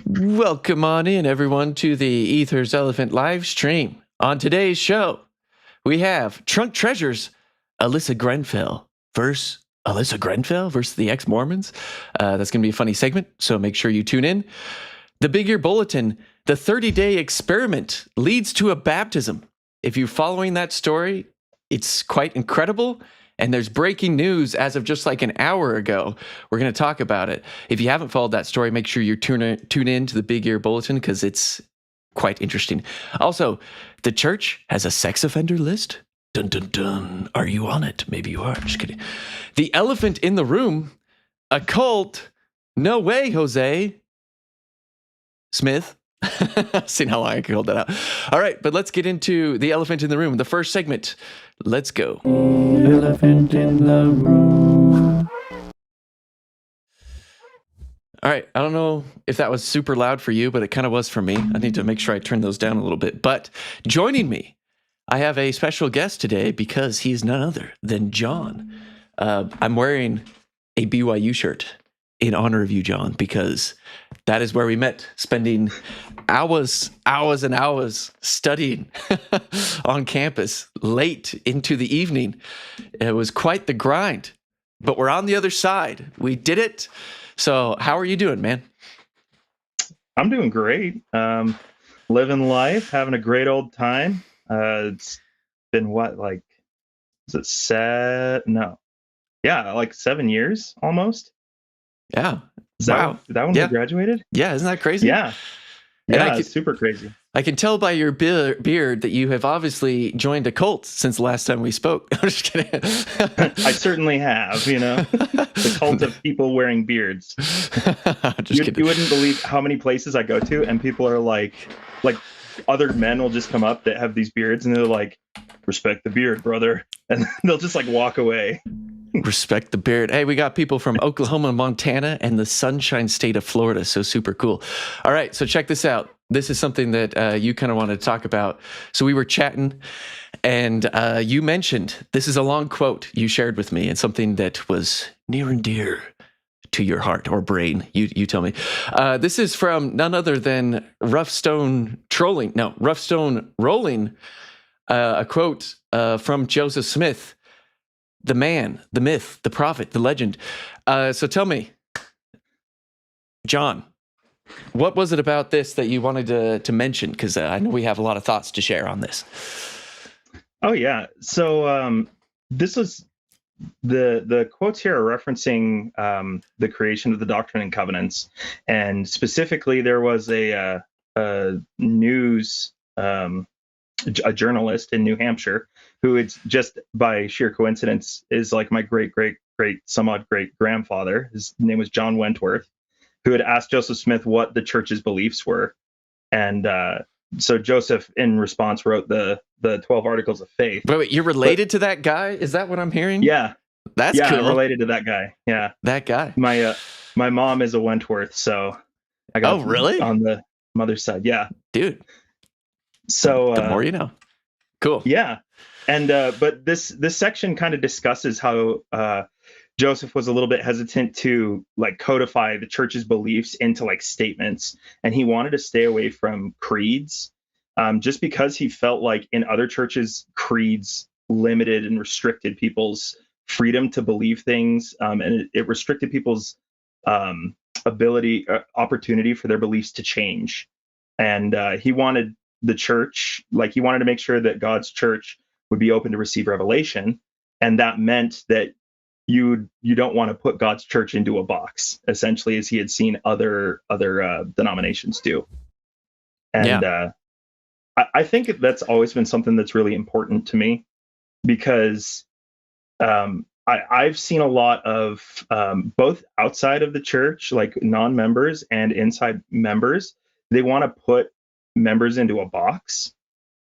Welcome on in, everyone, to the Ether's Elephant live stream. On today's show, we have Trunk Treasures, Alyssa Grenfell versus the ex-mormons. That's going to be a funny segment, so make sure you tune in. The Big Ear Bulletin, the 30-day experiment leads to a baptism. If you're following that story, it's quite incredible. And there's breaking news as of just like an hour ago. We're going to talk about it. If you haven't followed that story, make sure you tune in to the Big Ear Bulletin because it's quite interesting. Also, the church has a sex offender list. Dun, dun, dun. Are you on it? Maybe you are. Just kidding. The elephant in the room, a cult. No way, Jose Smith. Seen how long I could hold that out. All right, but let's get into the elephant in the room. The first segment. Let's go. Elephant in the room. All right, I don't know if that was super loud for you, but it kind of was for me. I need to make sure I turn those down a little bit. But joining me, I have a special guest today because he is none other than John. I'm wearing a BYU shirt in honor of you, John, because that is where we met, spending hours and hours studying on campus late into the evening. It was quite the grind, but we're on the other side. We did it. So how are you doing, man? I'm doing great. Living life, having a great old time. It's been like 7 years almost. Yeah. Is that when we graduated? Yeah, isn't that crazy? Yeah. Yeah, it's super crazy. I can tell by your beard that you have obviously joined a cult since the last time we spoke. I'm just kidding. I certainly have, the cult of people wearing beards. You wouldn't believe how many places I go to and people are like other men will just come up that have these beards and they're like, respect the beard, brother. And they'll just like walk away. Respect the beard. Hey, we got people from Oklahoma, Montana, and the Sunshine State of Florida. So super cool. All right, so check this out. This is something that you kind of wanted to talk about. So we were chatting, and you mentioned, this is a long quote you shared with me, and something that was near and dear to your heart or brain. You tell me. This is from none other than Rough Stone Rolling, a quote from Joseph Smith. The man, the myth, the prophet, the legend. So tell me, John, what was it about this that you wanted to mention? Because I know we have a lot of thoughts to share on this. Oh, yeah. So this was the quotes here are referencing the creation of the Doctrine and Covenants. And specifically, there was a news a journalist in New Hampshire who it's just by sheer coincidence is like my great grandfather. His name was John Wentworth, who had asked Joseph Smith what the church's beliefs were. And so Joseph, in response, wrote the 12 Articles of Faith. Wait, you're related to that guy? Is that what I'm hearing? Yeah. That's cool. I'm related to that guy. Yeah. That guy. My mom is a Wentworth, so I got really? On the mother's side. Yeah. Dude. So the more you know. Cool. Yeah. And but this section kind of discusses how Joseph was a little bit hesitant to like codify the church's beliefs into like statements, and he wanted to stay away from creeds, just because he felt like in other churches creeds limited and restricted people's freedom to believe things, and it restricted people's opportunity for their beliefs to change. And he wanted the church, like he wanted to make sure that God's church would be open to receive revelation, and that meant that you don't want to put God's church into a box, essentially, as he had seen other denominations do. And I think that's always been something that's really important to me, because I've seen a lot of both outside of the church, like non-members, and inside members. They want to put members into a box.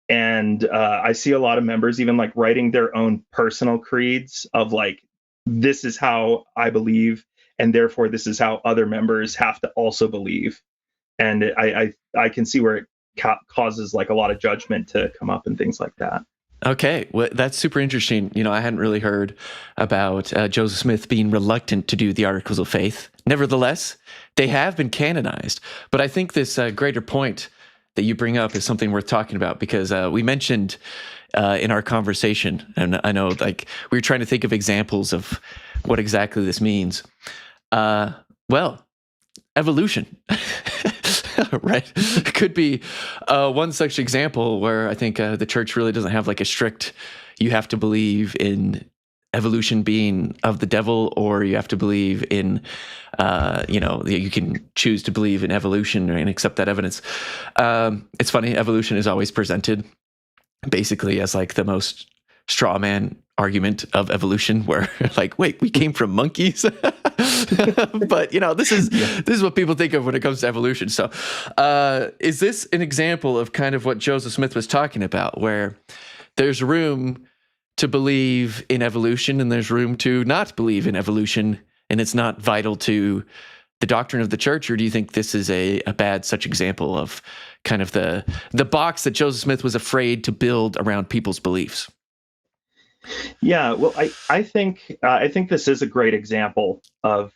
And I see a lot of members even like writing their own personal creeds of like, this is how I believe, and therefore this is how other members have to also believe. And I can see where it causes like a lot of judgment to come up and things like that. Okay, well, that's super interesting. I hadn't really heard about Joseph Smith being reluctant to do the Articles of Faith. Nevertheless, they have been canonized. But I think this greater point that you bring up is something worth talking about, because we mentioned in our conversation, and I know like we were trying to think of examples of what exactly this means. Well, evolution. Right, could be one such example where I think the church really doesn't have like a strict, you have to believe in evolution being of the devil, or you have to believe in, you can choose to believe in evolution and accept that evidence. It's funny, evolution is always presented basically as like the most straw man argument of evolution, where like, wait, we came from monkeys. But this is what people think of when it comes to evolution. So is this an example of kind of what Joseph Smith was talking about, where there's room to believe in evolution and there's room to not believe in evolution, and it's not vital to the doctrine of the church? Or do you think this is a bad such example of kind of the box that Joseph Smith was afraid to build around people's beliefs? Yeah, well, I think this is a great example of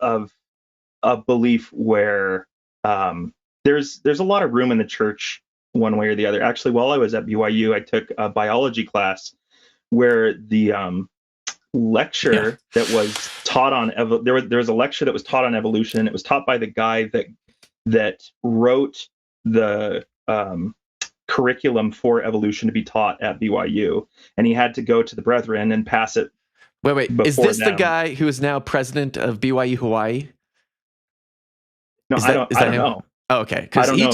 a belief where there's a lot of room in the church one way or the other. Actually, while I was at BYU, I took a biology class where the lecture that was taught on there was a lecture that was taught on evolution. It was taught by the guy that wrote the curriculum for evolution to be taught at BYU, and he had to go to the brethren and pass it. Wait, is this the guy who is now president of BYU Hawaii? No, I don't know. Oh, okay, because he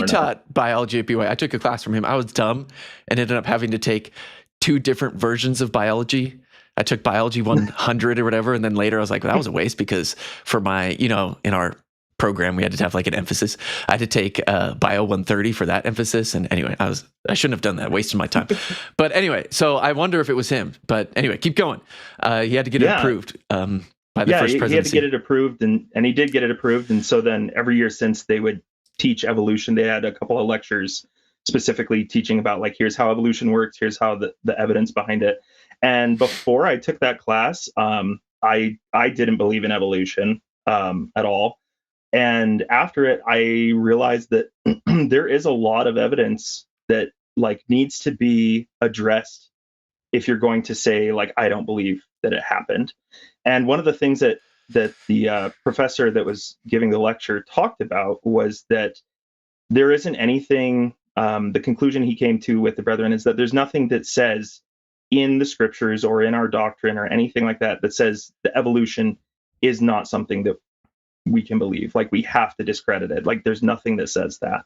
taught biology at BYU. I took a class from him. I was dumb and ended up having to take 2 different versions of biology. I took biology 100 or whatever, and then later I was like, well, that was a waste, because for my, in our program we had to have like an emphasis. I had to take bio 130 for that emphasis, and anyway, I shouldn't have done that, wasted my time. But anyway, so I wonder if it was him. But anyway, keep going. He had to get it approved by the first presidency. He had to get it approved, and he did get it approved. And so then every year since, they would teach evolution. They had a couple of lectures specifically teaching about like, here's how evolution works, here's how the evidence behind it. And before I took that class, I didn't believe in evolution at all. And after it, I realized that there is a lot of evidence that like needs to be addressed if you're going to say like, I don't believe that it happened. And one of the things that the professor that was giving the lecture talked about was that there isn't anything. The conclusion he came to with the brethren is that there's nothing that says in the scriptures or in our doctrine or anything like that that says the evolution is not something that we can believe. Like, we have to discredit it. Like, there's nothing that says that.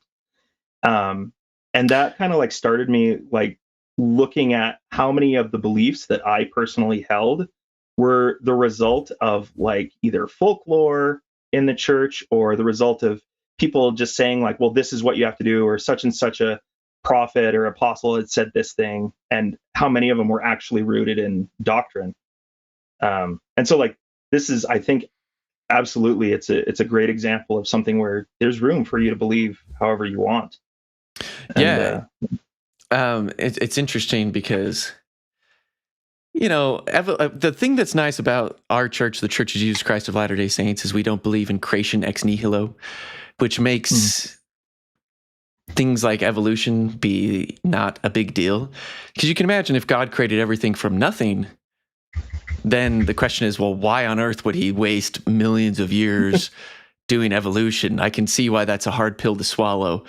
And that kind of like started me like looking at how many of the beliefs that I personally held were the result of like either folklore in the church, or the result of people just saying like, well, this is what you have to do, or such and such a prophet or apostle had said this thing, and how many of them were actually rooted in doctrine. And so like, this is, I think, absolutely, it's a great example of something where there's room for you to believe however you want. And, it's interesting because, the thing that's nice about our church, the Church of Jesus Christ of Latter-day Saints, is we don't believe in creation ex nihilo, which makes things like evolution be not a big deal. Because you can imagine if God created everything from nothing, then the question is, well, why on earth would he waste millions of years doing evolution? I can see why that's a hard pill to swallow.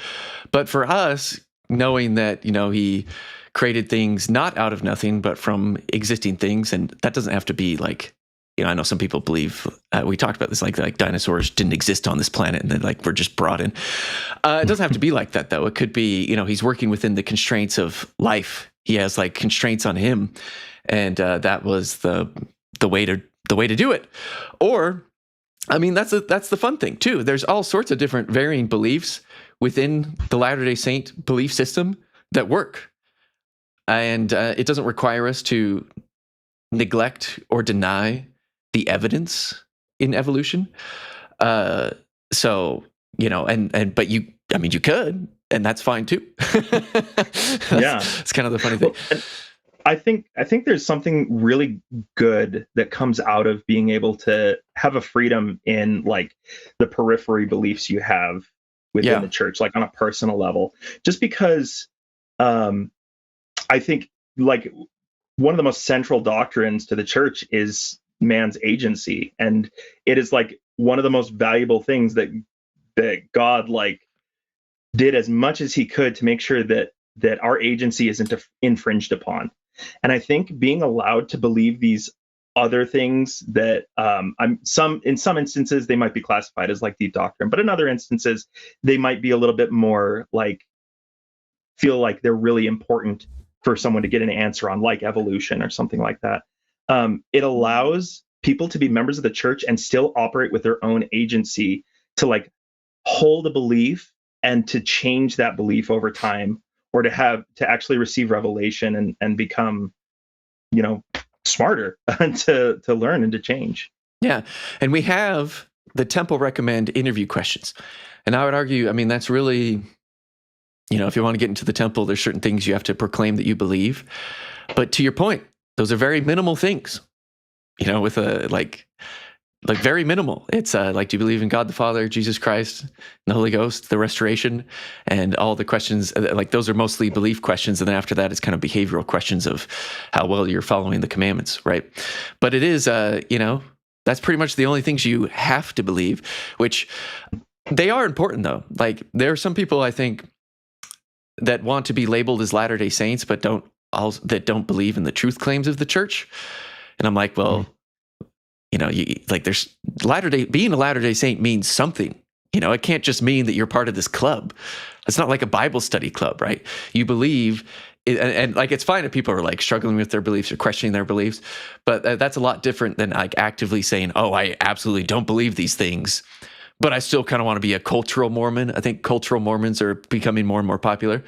But for us, knowing that, he created things not out of nothing, but from existing things, and that doesn't have to be like, I know some people believe, we talked about this, like dinosaurs didn't exist on this planet and then like we're just brought in. It doesn't have to be like that, though. It could be, he's working within the constraints of life. He has like constraints on him. And that was the way to do it. Or, I mean, that's the fun thing too. There's all sorts of different varying beliefs within the Latter-day Saint belief system that work, and it doesn't require us to neglect or deny the evidence in evolution. But you could. and that's fine too. It's kind of the funny thing. Well, I think there's something really good that comes out of being able to have a freedom in like the periphery beliefs you have within the church, like on a personal level. Just because I think like one of the most central doctrines to the church is man's agency, and it is like one of the most valuable things that God like did as much as he could to make sure that our agency isn't infringed upon. And I think being allowed to believe these other things that in some instances they might be classified as like deep doctrine, but in other instances they might be a little bit more like feel like they're really important for someone to get an answer on, like evolution or something like that. It allows people to be members of the church and still operate with their own agency to like hold a belief and to change that belief over time, or to actually receive revelation and become, smarter to learn and to change. Yeah. And we have the temple recommend interview questions. And I would argue, I mean, that's really, if you want to get into the temple, there's certain things you have to proclaim that you believe. But to your point, those are very minimal things, with a like very minimal. It's like, do you believe in God the Father, Jesus Christ, the Holy Ghost, the restoration, and all the questions? Like those are mostly belief questions, and then after that, it's kind of behavioral questions of how well you're following the commandments, right? But it is, that's pretty much the only things you have to believe, which they are important though. Like there are some people I think that want to be labeled as Latter-day Saints, but don't believe in the truth claims of the church, and I'm like, well. There's being a Latter-day Saint means something. It can't just mean that you're part of this club. It's not like a Bible study club, right? You believe, and like it's fine if people are like struggling with their beliefs or questioning their beliefs, but that's a lot different than like actively saying, "Oh, I absolutely don't believe these things, but I still kind of want to be a cultural Mormon." I think cultural Mormons are becoming more and more popular.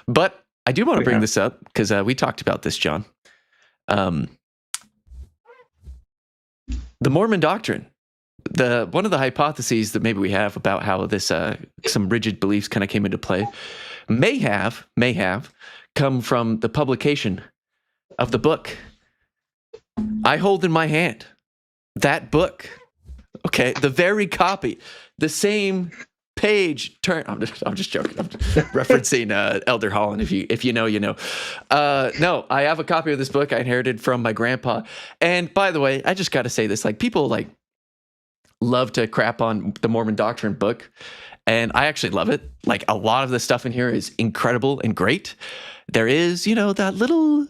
But I do want to bring this up because we talked about this, John. The Mormon doctrine, one of the hypotheses that maybe we have about how this some rigid beliefs kind of came into play, may have come from the publication of the book I hold in my hand. That book, okay, the very copy, the same page turn. I'm just joking. I'm referencing Elder Holland. If you know, you know. No, I have a copy of this book I inherited from my grandpa. And by the way, I just got to say this: like people like love to crap on the Mormon Doctrine book, and I actually love it. Like a lot of the stuff in here is incredible and great. There is, that little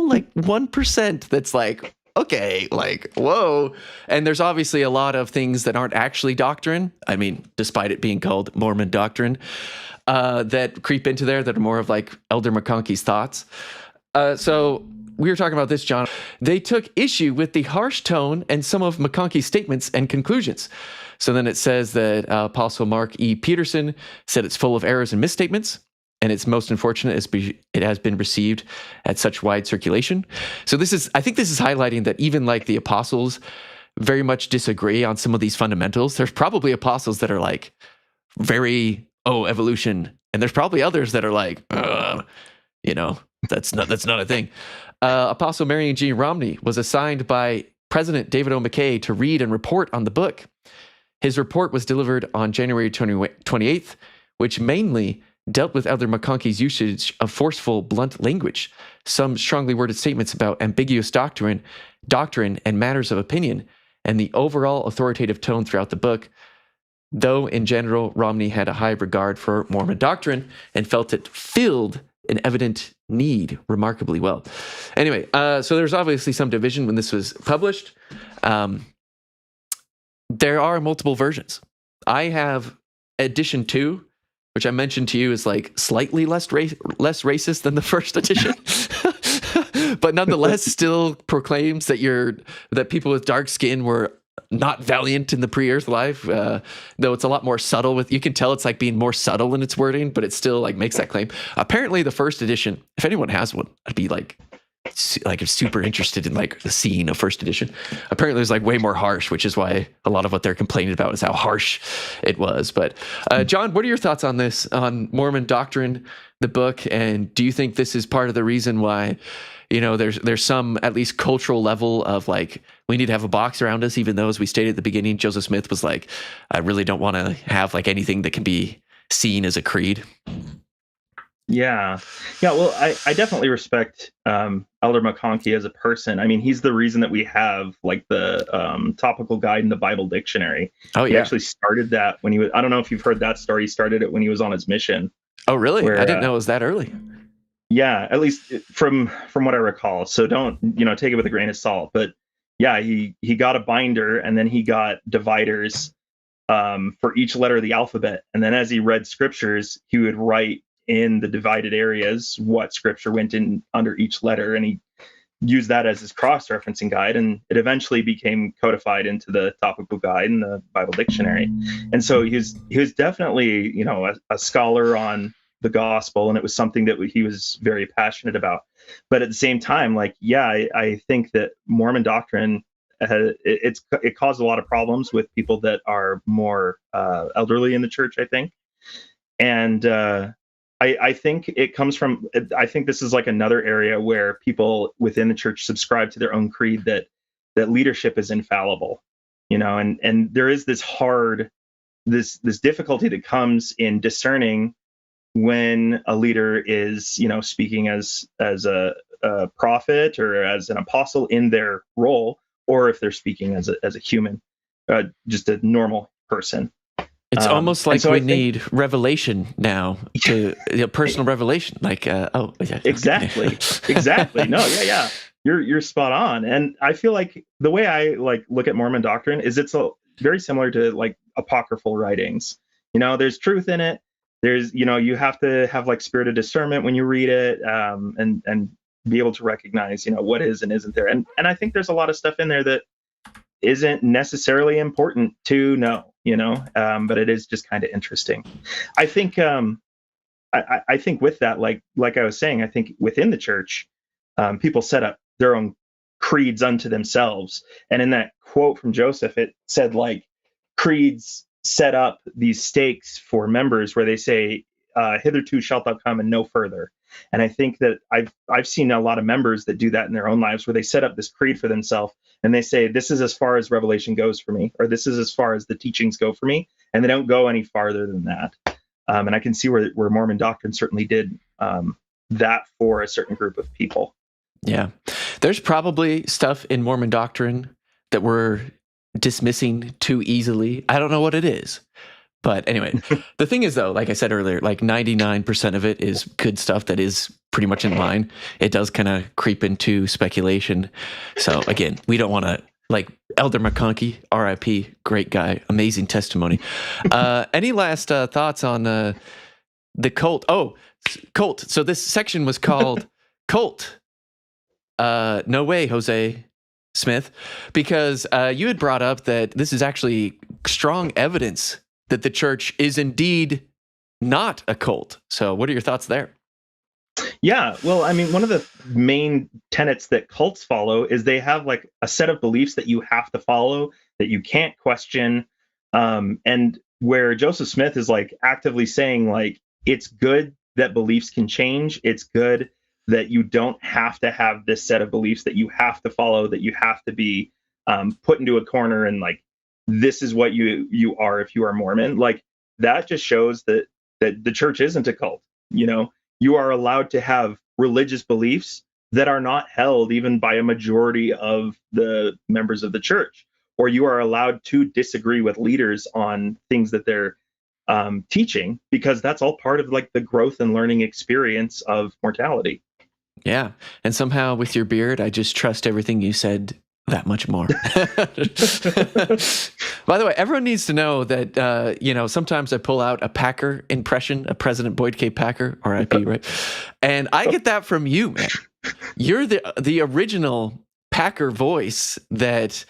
like 1% that's like, okay, like, whoa. And there's obviously a lot of things that aren't actually doctrine. I mean, despite it being called Mormon doctrine, that creep into there that are more of like Elder McConkey's thoughts. So we were talking about this, John. They took issue with the harsh tone and some of McConkey's statements and conclusions. So then it says that Apostle Mark E. Peterson said it's full of errors and misstatements, and it's most unfortunate it has been received at such wide circulation. So I think this is highlighting that even like the apostles very much disagree on some of these fundamentals. There's probably apostles that are like very, evolution. And there's probably others that are like, that's not a thing. Apostle Marion G. Romney was assigned by President David O. McKay to read and report on the book. His report was delivered on January 28th, which mainly dealt with Elder McConkey's usage of forceful, blunt language, some strongly worded statements about ambiguous doctrine and matters of opinion, and the overall authoritative tone throughout the book. Though in general, Romney had a high regard for Mormon doctrine and felt it filled an evident need remarkably well. Anyway, so there's obviously some division when this was published. There are multiple versions. I have edition 2, which I mentioned to you is like slightly less racist than the first edition, but nonetheless still proclaims that people with dark skin were not valiant in the pre-earth life, though it's a lot more subtle. You can tell it's like being more subtle in its wording, but it still like makes that claim. Apparently the first edition, if anyone has one, I'd be like like super interested in like the scene of first edition. Apparently it was like way more harsh, which is why a lot of what they're complaining about is how harsh it was. But John, what are your thoughts on this, on Mormon doctrine, the book? And do you think this is part of the reason why, there's some at least cultural level of like, we need to have a box around us, even though, as we stated at the beginning, Joseph Smith was like, I really don't want to have like anything that can be seen as a creed. Yeah. Well, I definitely respect Elder McConkie as a person. I mean, he's the reason that we have like the topical guide in the Bible dictionary. Oh, yeah. He actually started that when he was, I don't know if you've heard that story. He started it when he was on his mission. Oh, really? I didn't know it was that early. Yeah, at least from what I recall. So don't, take it with a grain of salt. But yeah, he got a binder, and then he got dividers for each letter of the alphabet. And then as he read scriptures, he would write in the divided areas what scripture went in under each letter, and he used that as his cross-referencing guide, and it eventually became codified into the topical guide in the Bible dictionary. And so he was definitely a scholar on the gospel, and it was something that he was very passionate about. But at the same time, I think that Mormon doctrine it caused a lot of problems with people that are more elderly in the church, I think. And I think it comes from, I think this is like another area where people within the church subscribe to their own creed that leadership is infallible, and there is this difficulty that comes in discerning when a leader is, speaking as a prophet or as an apostle in their role, or if they're speaking as a human, just a normal person. It's almost like we need revelation now, to personal revelation. Like, yeah. Exactly. No, yeah. You're spot on. And I feel like the way I look at Mormon doctrine is it's very similar to like apocryphal writings. There's truth in it. There's, you have to have like spirit of discernment when you read it, and be able to recognize, what is and isn't there. And I think there's a lot of stuff in there that isn't necessarily important to know, but it is just kind of interesting. I think, I think with that, like I was saying, I think within the church, people set up their own creeds unto themselves. And in that quote from Joseph, it said like creeds set up these stakes for members where they say, hitherto shalt thou come and no further. And I think that I've seen a lot of members that do that in their own lives, where they set up this creed for themselves and they say, this is as far as revelation goes for me, or this is as far as the teachings go for me. And they don't go any farther than that. And I can see where Mormon doctrine certainly did that for a certain group of people. Yeah. There's probably stuff in Mormon doctrine that we're dismissing too easily. I don't know what it is. But anyway, the thing is, though, like I said earlier, like 99% of it is good stuff that is pretty much in line. It does kind of creep into speculation. So again, we don't want to, like Elder McConkie, RIP, great guy, amazing testimony. Any last thoughts on the cult? Oh, cult. So this section was called Cult. No way, Jose Smith, because you had brought up that this is actually strong evidence that the church is indeed not a cult. So what are your thoughts there? Yeah, well, I mean, one of the main tenets that cults follow is they have like a set of beliefs that you have to follow, that you can't question. And where Joseph Smith is like actively saying like, it's good that beliefs can change. It's good that you don't have to have this set of beliefs that you have to follow, that you have to be put into a corner and like, this is what you are if you are Mormon. Like that just shows that the church isn't a cult. You are allowed to have religious beliefs that are not held even by a majority of the members of the church, or you are allowed to disagree with leaders on things that they're teaching, because that's all part of like the growth and learning experience of mortality. Yeah. And somehow with your beard, I just trust everything you said that much more. By the way, everyone needs to know that, sometimes I pull out a Packer impression, a President Boyd K. Packer, RIP, right? And I get that from you, man. You're the original Packer voice that,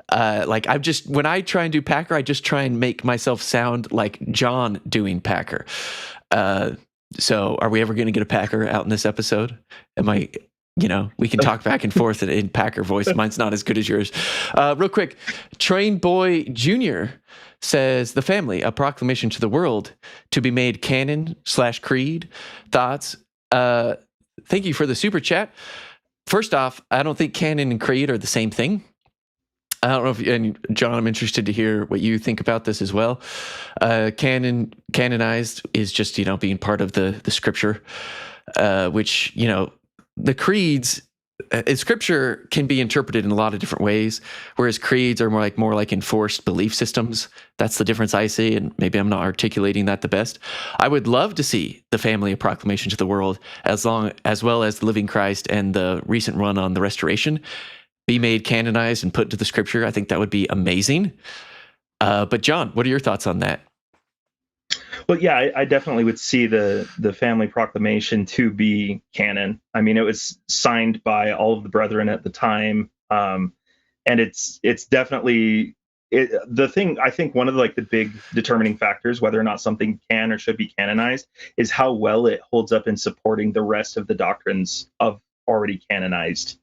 when I try and do Packer, I just try and make myself sound like John doing Packer. So are we ever going to get a Packer out in this episode? we can talk back and forth in Packer voice. Mine's not as good as yours. Real quick, Train Boy Jr. says, the family, a proclamation to the world to be made canon/creed. Thoughts? Thank you for the super chat. First off, I don't think canon and creed are the same thing. I don't know if, and John, I'm interested to hear what you think about this as well. Canonized is just, being part of the scripture, which, the creeds, scripture can be interpreted in a lot of different ways, whereas creeds are more like enforced belief systems. That's the difference I see, and maybe I'm not articulating that the best. I would love to see the family of proclamation to the world, as well as the living Christ and the recent run on the restoration, be made canonized and put into the scripture. I think that would be amazing. But John, what are your thoughts on that? Well, yeah, I definitely would see the family proclamation to be canon. I mean, it was signed by all of the brethren at the time, and it's definitely the thing. I think one of the big determining factors whether or not something can or should be canonized is how well it holds up in supporting the rest of the doctrines of already canonized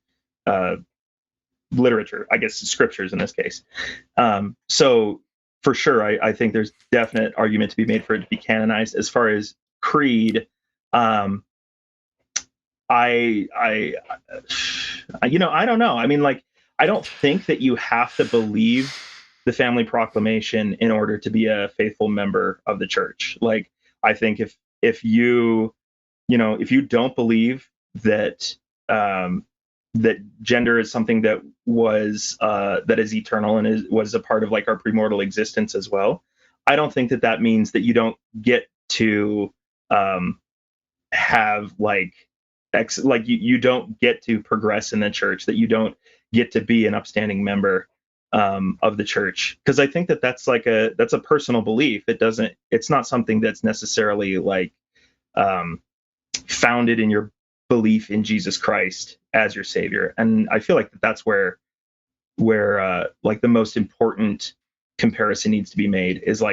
literature, I guess scriptures in this case. So for sure, I think there's definite argument to be made for it to be canonized. As far as creed, I don't know. I mean, I don't think that you have to believe the family proclamation in order to be a faithful member of the church. I think if you don't believe that that gender is something that is eternal and was a part of our premortal existence as well, I don't think that means that you don't get to have you don't get to progress in the church, that you don't get to be an upstanding member of the church, because I think that's that's a personal belief. It's not something that's necessarily founded in your belief in Jesus Christ as your savior. And I feel that's where the most important comparison needs to be made is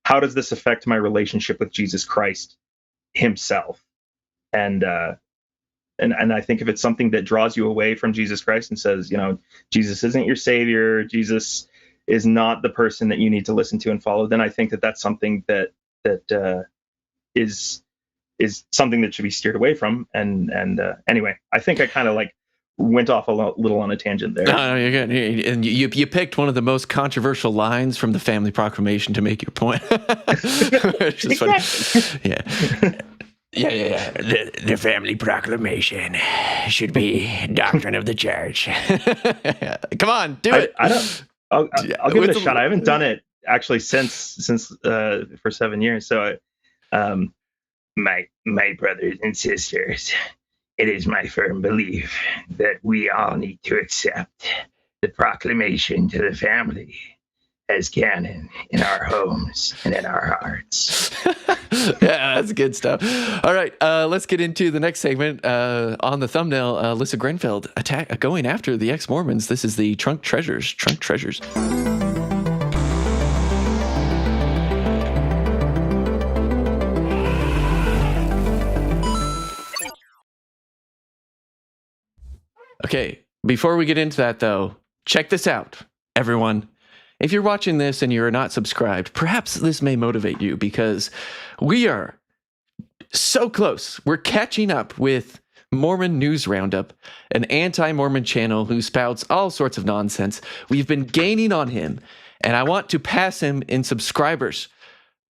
how does this affect my relationship with Jesus Christ himself? And I think if it's something that draws you away from Jesus Christ and says, Jesus isn't your savior, Jesus is not the person that you need to listen to and follow, then I think that's something that is something that should be steered away from. And anyway, I think I kind of went off a little on a tangent there. No, you're good. And you picked one of the most controversial lines from the family proclamation to make your point. Which is funny. Yeah. The family proclamation should be doctrine of the church. Come on, do it. I'll give it a shot. I haven't done it actually since for 7 years. So my brothers and sisters, it is my firm belief that we all need to accept the proclamation to the family as canon in our homes and in our hearts. Yeah, that's good stuff. All right, let's get into the next segment. On the thumbnail, Alyssa Grenfell going after the ex-Mormons. This is the Trunk Treasures. Okay, before we get into that, though, check this out, everyone. If you're watching this and you're not subscribed, perhaps this may motivate you, because we are so close. We're catching up with Mormon News Roundup, an anti-Mormon channel who spouts all sorts of nonsense. We've been gaining on him, and I want to pass him in subscribers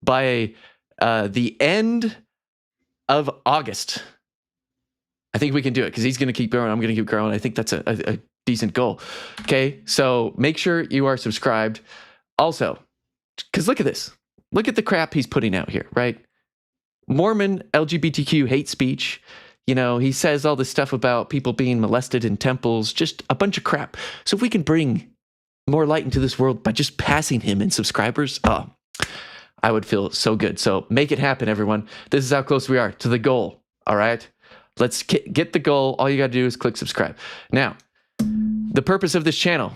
by the end of August. I think we can do it, because he's going to keep growing. I'm going to keep growing. I think that's a decent goal. Okay, so make sure you are subscribed. Also, because look at this. Look at the crap he's putting out here, right? Mormon LGBTQ hate speech. He says all this stuff about people being molested in temples, just a bunch of crap. So if we can bring more light into this world by just passing him in subscribers, I would feel so good. So make it happen, everyone. This is how close we are to the goal, all right? Let's get the goal. All you got to do is click subscribe. Now, the purpose of this channel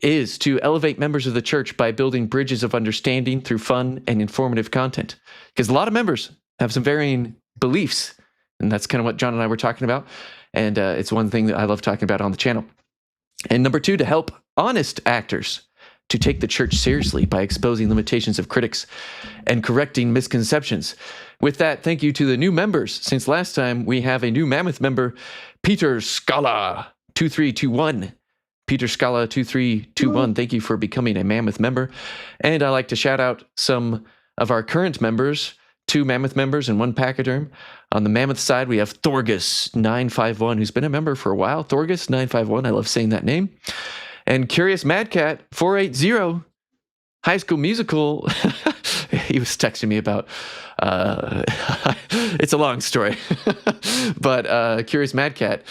is to elevate members of the church by building bridges of understanding through fun and informative content. Because a lot of members have some varying beliefs, and that's kind of what John and I were talking about. And it's one thing that I love talking about on the channel. And number 2, to help honest actors to take the church seriously by exposing limitations of critics and correcting misconceptions. With that, thank you to the new members. Since last time, we have a new Mammoth member, Peter Scala 2321. Peter Scala 2321, thank you for becoming a Mammoth member. And I like to shout out some of our current members, 2 Mammoth members and 1 Pachyderm. On the Mammoth side, we have Thorgus 951, who's been a member for a while. Thorgus 951, I love saying that name. And Curious Madcat 480, High School Musical. He was texting me about, it's a long story, but Curious Madcat,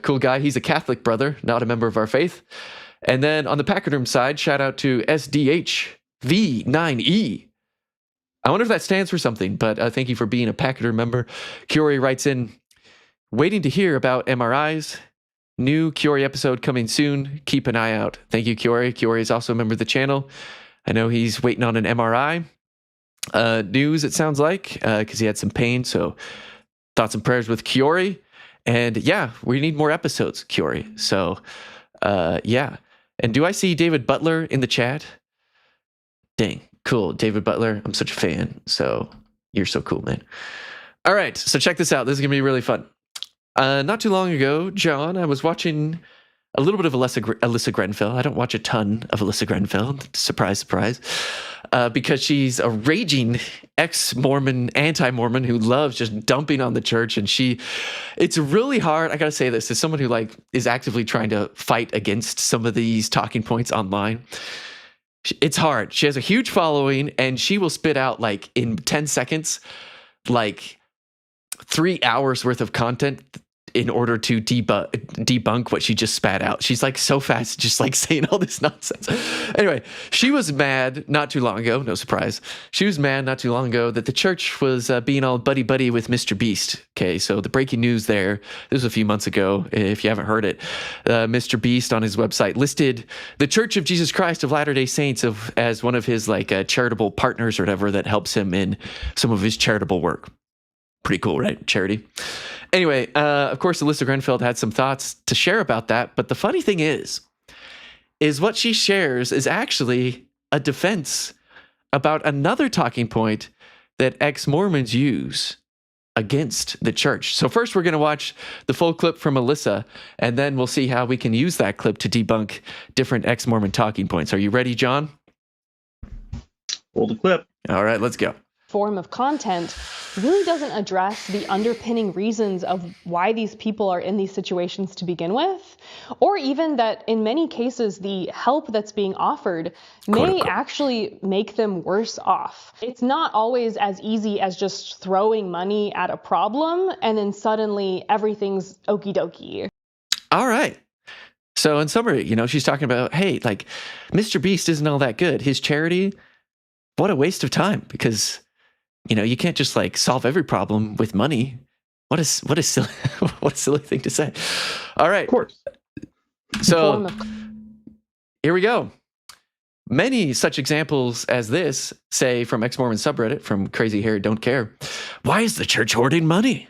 cool guy. He's a Catholic brother, not a member of our faith. And then on the Pachyderm side, shout out to SDHV9E. I wonder if that stands for something, but thank you for being a Pachyderm member. Curie writes in, waiting to hear about MRIs. New Curie episode coming soon. Keep an eye out. Thank you, Curie. Curie is also a member of the channel. I know he's waiting on an MRI. News, it sounds like, because he had some pain. So thoughts and prayers with Curie. And yeah, we need more episodes, Curie. So yeah. And do I see David Butler in the chat? Dang, cool. David Butler, I'm such a fan. So you're so cool, man. All right, so check this out. This is going to be really fun. Not too long ago, John, I was watching a little bit of Alyssa Grenfell. I don't watch a ton of Alyssa Grenfell. Surprise, surprise. Because she's a raging ex-Mormon, anti-Mormon who loves just dumping on the church. And it's really hard. I got to say this as someone who is actively trying to fight against some of these talking points online. It's hard. She has a huge following and she will spit out in 10 seconds, 3 hours worth of content in order to debunk what she just spat out. She's so fast, just saying all this nonsense. Anyway, she was mad not too long ago. No surprise. She was mad not too long ago that the church was being all buddy-buddy with Mr. Beast. Okay, so the breaking news there, this was a few months ago, if you haven't heard it. Mr. Beast on his website listed the Church of Jesus Christ of Latter-day Saints as one of his charitable partners or whatever that helps him in some of his charitable work. Pretty cool, right? Charity. Anyway, of course, Alyssa Grenfell had some thoughts to share about that. But the funny thing is what she shares is actually a defense about another talking point that ex-Mormons use against the church. So first, we're going to watch the full clip from Alyssa, and then we'll see how we can use that clip to debunk different ex-Mormon talking points. Are you ready, John? Roll the clip. All right, let's go. Form of content really doesn't address the underpinning reasons of why these people are in these situations to begin with, or even that in many cases the help that's being offered may actually make them worse off. It's not always as easy as just throwing money at a problem and then suddenly everything's okie dokie. All right. So in summary, she's talking about, hey, Mr. Beast isn't all that good. His charity, what a waste of time, because you can't just solve every problem with money. What a silly, what a silly thing to say. All right. Of course. So here we go. Many such examples as this say from ex-Mormon subreddit, from Crazy Hair Don't Care, why is the church hoarding money?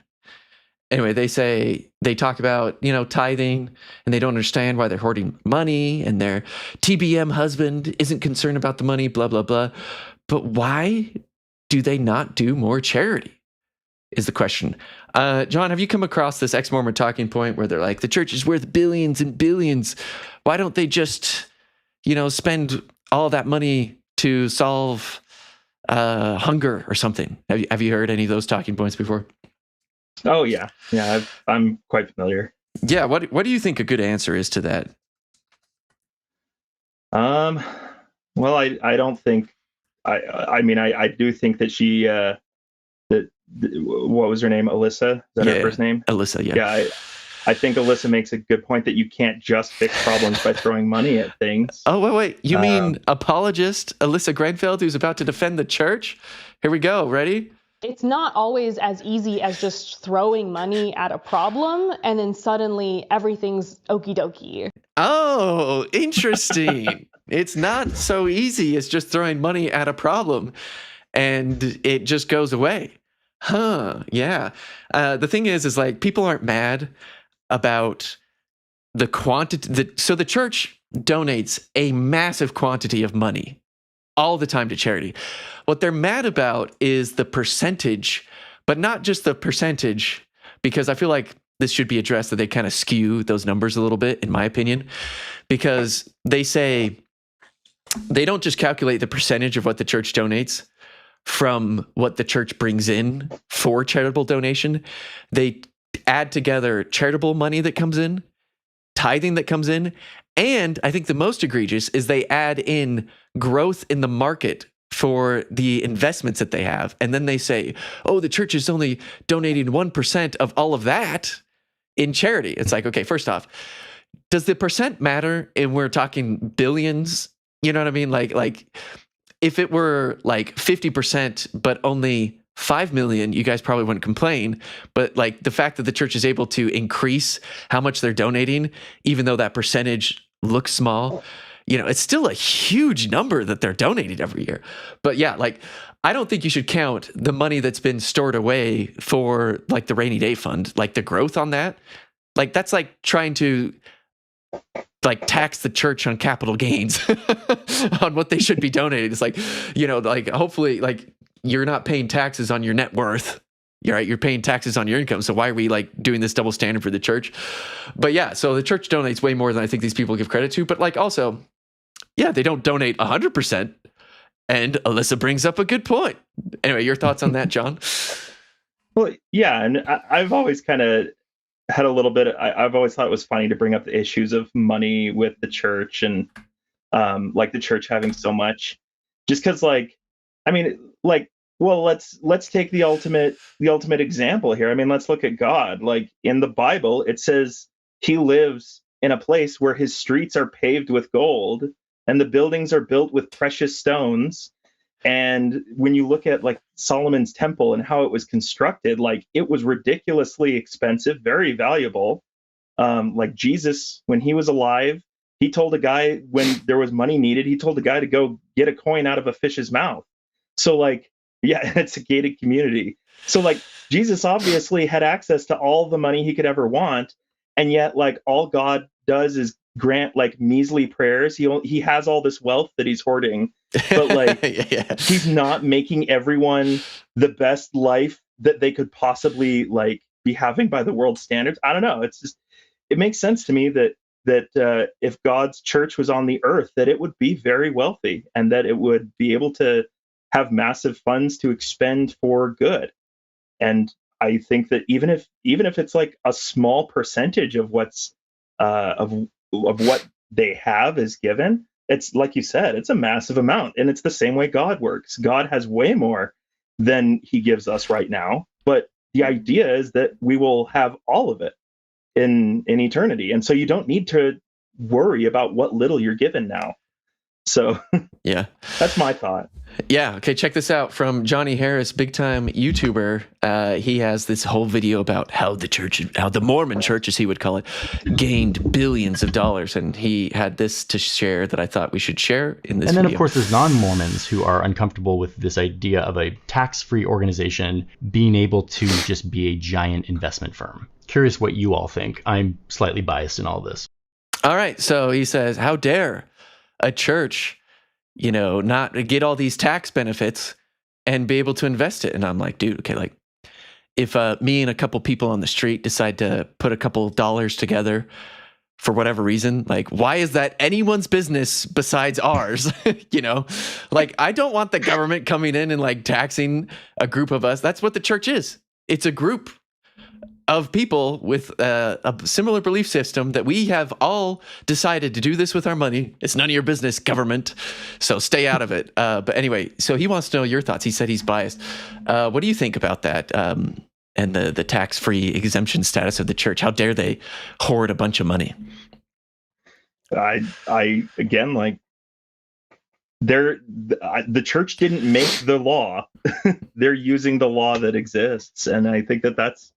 Anyway, they talk about, tithing, and they don't understand why they're hoarding money, and their TBM husband isn't concerned about the money, blah, blah, blah. But why do they not do more charity is the question. John, have you come across this ex-Mormon talking point where they're like, the church is worth billions and billions. Why don't they just, spend all that money to solve hunger or something? Have you heard any of those talking points before? Oh, yeah. Yeah, I'm quite familiar. Yeah, what do you think a good answer is to that? Well, I don't think, I do think that she, what was her name? Alyssa? Is that her first name? Alyssa, yeah. Yeah, I think Alyssa makes a good point that you can't just fix problems by throwing money at things. Oh, wait. You mean apologist Alyssa Grenfell, who's about to defend the church? Here we go. Ready? It's not always as easy as just throwing money at a problem and then suddenly everything's okie dokie. Oh, interesting. It's not so easy as just throwing money at a problem and it just goes away. Huh, yeah. The thing is people aren't mad about the quantity. So the church donates a massive quantity of money all the time to charity. What they're mad about is the percentage, but not just the percentage, because I feel like this should be addressed that they kind of skew those numbers a little bit, in my opinion, because they say they don't just calculate the percentage of what the church donates from what the church brings in for charitable donation. They add together charitable money that comes in, tithing that comes in, and I think the most egregious is they add in growth in the market for the investments that they have. And then they say, oh, the church is only donating 1% of all of that in charity. It's like, okay, first off, does the percent matter? And we're talking billions, you know what I mean? Like if it were like 50%, but only 5 million, you guys probably wouldn't complain. But like the fact that the church is able to increase how much they're donating, even though that percentage looks small, you know, it's still a huge number that they're donating every year. But yeah, like, I don't think you should count the money that's been stored away for like the rainy day fund, like the growth on that. Like, that's like trying to like tax the church on capital gains on what they should be donating. It's like, you know, like hopefully like you're not paying taxes on your net worth. You're right. You're paying taxes on your income. So why are we like doing this double standard for the church? But yeah, so the church donates way more than I think these people give credit to. But like also, yeah, they don't donate 100%. And Alyssa brings up a good point. Anyway, your thoughts on that, John? Well, yeah, and I've always kind of had a little bit. I've always thought it was funny to bring up the issues of money with the church and like the church having so much. Just because, like, I mean, like, well, let's take the ultimate example here. I mean, let's look at God. Like in the Bible, it says he lives in a place where his streets are paved with gold and the buildings are built with precious stones. And when you look at like Solomon's temple and how it was constructed, like it was ridiculously expensive, very valuable. Like Jesus, when he was alive, he told a guy when there was money needed, he told a guy to go get a coin out of a fish's mouth. So like, yeah, it's a gated community. So like Jesus obviously had access to all the money he could ever want. And yet like all God does is grant like measly prayers. He has all this wealth that he's hoarding, but like Yeah. he's not making everyone the best life that they could possibly like be having by the world standards. I don't know. It's just, it makes sense to me that if God's church was on the earth, that it would be very wealthy and that it would be able to have massive funds to expend for good. And I think that even if it's like a small percentage of what's of what they have is given, it's like you said, it's a massive amount. And it's the same way God works. God has way more than he gives us right now. But the idea is that we will have all of it in eternity. And so you don't need to worry about what little you're given now. So Yeah. that's my thought. Yeah. Okay. Check this out from Johnny Harris, big time YouTuber. He has this whole video about how the Mormon church, as he would call it, gained billions of dollars. And he had this to share that I thought we should share in this video. And then, of course, there's non-Mormons who are uncomfortable with this idea of a tax-free organization being able to just be a giant investment firm. Curious what you all think. I'm slightly biased in all this. All right. So he says, how dare a church, you know, not get all these tax benefits and be able to invest it? And I'm like, dude, okay, like if me and a couple people on the street decide to put a couple dollars together for whatever reason, like why is that anyone's business besides ours? You know, like I don't want the government coming in and like taxing a group of us. That's what the church is. It's a group of people with a similar belief system that we have all decided to do this with our money. It's none of your business, government. So stay out of it. But anyway, so he wants to know your thoughts. He said he's biased. What do you think about that and the tax-free exemption status of the church? How dare they hoard a bunch of money? I again, like the church didn't make the law. They're using the law that exists. And I think that that's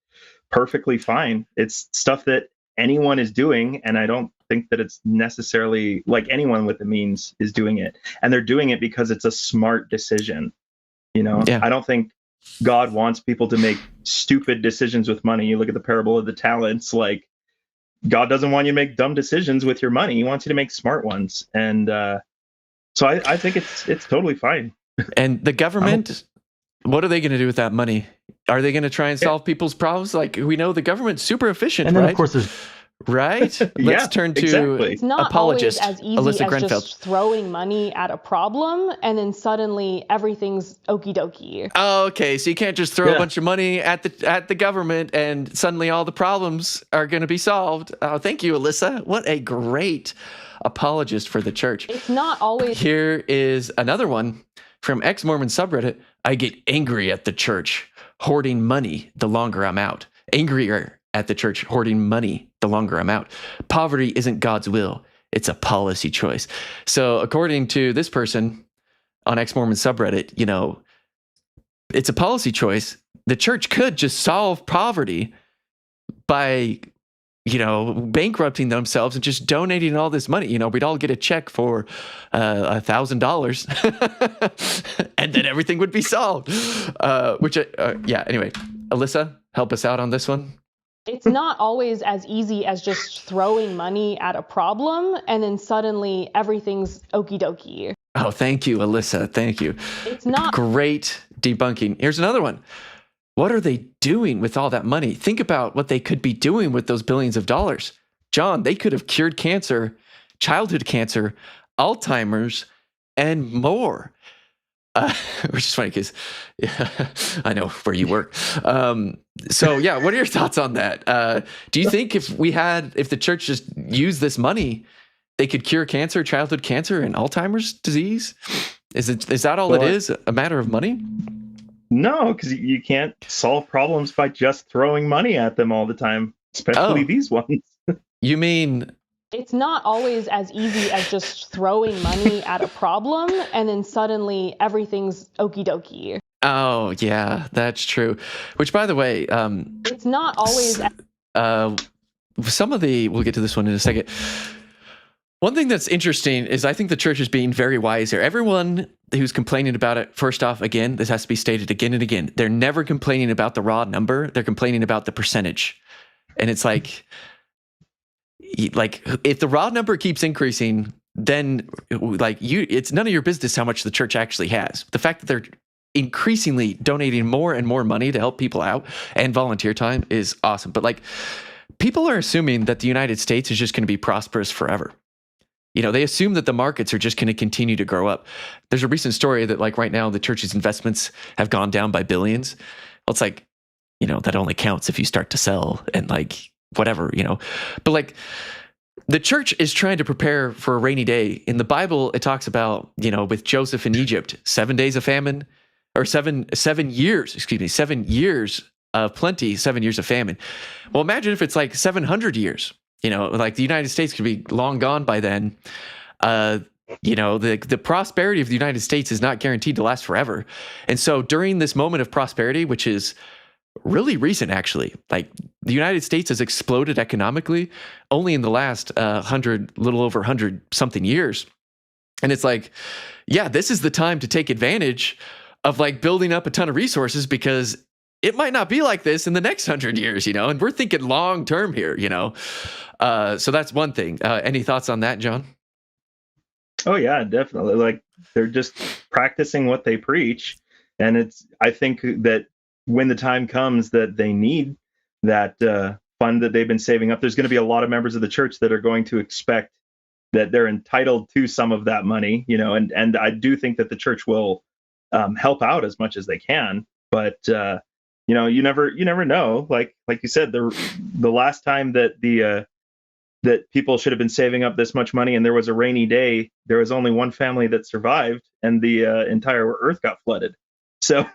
perfectly fine. It's stuff that anyone is doing, and I don't think that it's necessarily like anyone with the means is doing it. And they're doing it because it's a smart decision. You know, Yeah. I don't think God wants people to make stupid decisions with money. You look at the parable of the talents, like God doesn't want you to make dumb decisions with your money. He wants you to make smart ones. And so I think it's totally fine. And the government, what are they going to do with that money? Are they going to try and solve people's problems? Like, we know the government's super efficient, And then, right? of course, there's Right? Let's Yeah, turn to exactly. It's not apologist always as easy Alyssa as Grenfell. just throwing money at a problem and then suddenly everything's okie dokie. Oh, okay. So you can't just throw a Yeah. bunch of money at the government and suddenly all the problems are going to be solved. Oh, thank you, Alyssa. What a great apologist for the church. It's not always Here is another one from ex-mormon subreddit. I get angry at the church hoarding money the longer I'm out. Angrier at the church hoarding money the longer I'm out. Poverty isn't God's will. It's a policy choice. So according to this person on ex-mormon subreddit, you know, it's a policy choice. The church could just solve poverty by, you know, bankrupting themselves and just donating all this money. You know, we'd all get a check for $1,000 and then everything would be solved. Anyway, Alyssa, help us out on this one. It's not always as easy as just throwing money at a problem and then suddenly everything's okie dokie. Oh, thank you, Alyssa. Thank you. It's not Great debunking. Here's another one. What are they doing with all that money? Think about what they could be doing with those billions of dollars. John, they could have cured cancer, childhood cancer, Alzheimer's, and more. Which is funny because I know where you work. So yeah, what are your thoughts on that? Do you think if the church just used this money, they could cure cancer, childhood cancer, and Alzheimer's disease? Is that all it is? A matter of money? No, because you can't solve problems by just throwing money at them all the time, especially these ones. You mean It's not always as easy as just throwing money at a problem and then suddenly everything's okie dokie. Oh, yeah, that's true. Which, by the way, It's not always we'll get to this one in a second. One thing that's interesting is I think the church is being very wise here. Everyone who's complaining about it, first off, again, this has to be stated again and again. They're never complaining about the raw number. They're complaining about the percentage. And it's like if the raw number keeps increasing, then it's none of your business how much the church actually has. The fact that they're increasingly donating more and more money to help people out and volunteer time is awesome. But people are assuming that the United States is just going to be prosperous forever. You know, they assume that the markets are just going to continue to grow up. There's a recent story that right now the church's investments have gone down by billions. Well, it's that only counts if you start to sell and whatever, But the church is trying to prepare for a rainy day. In the Bible, it talks about, with Joseph in Egypt, 7 days of famine, or 7 years of plenty, 7 years of famine. Well, imagine if it's 700 years. The United States could be long gone by then. The prosperity of the United States is not guaranteed to last forever. And so during this moment of prosperity, which is really recent, actually, the United States has exploded economically only in the last little over 100 something years. And it's this is the time to take advantage of building up a ton of resources, because it might not be like this in the next 100 years, and we're thinking long term here, So that's one thing. Any thoughts on that, John? Oh yeah, definitely. They're just practicing what they preach. And I think that when the time comes that they need that fund that they've been saving up, there's going to be a lot of members of the church that are going to expect that they're entitled to some of that money, and I do think that the church will help out as much as they can. But you never know. Like you said, the last time that that people should have been saving up this much money and there was a rainy day, there was only one family that survived, and the entire earth got flooded. So,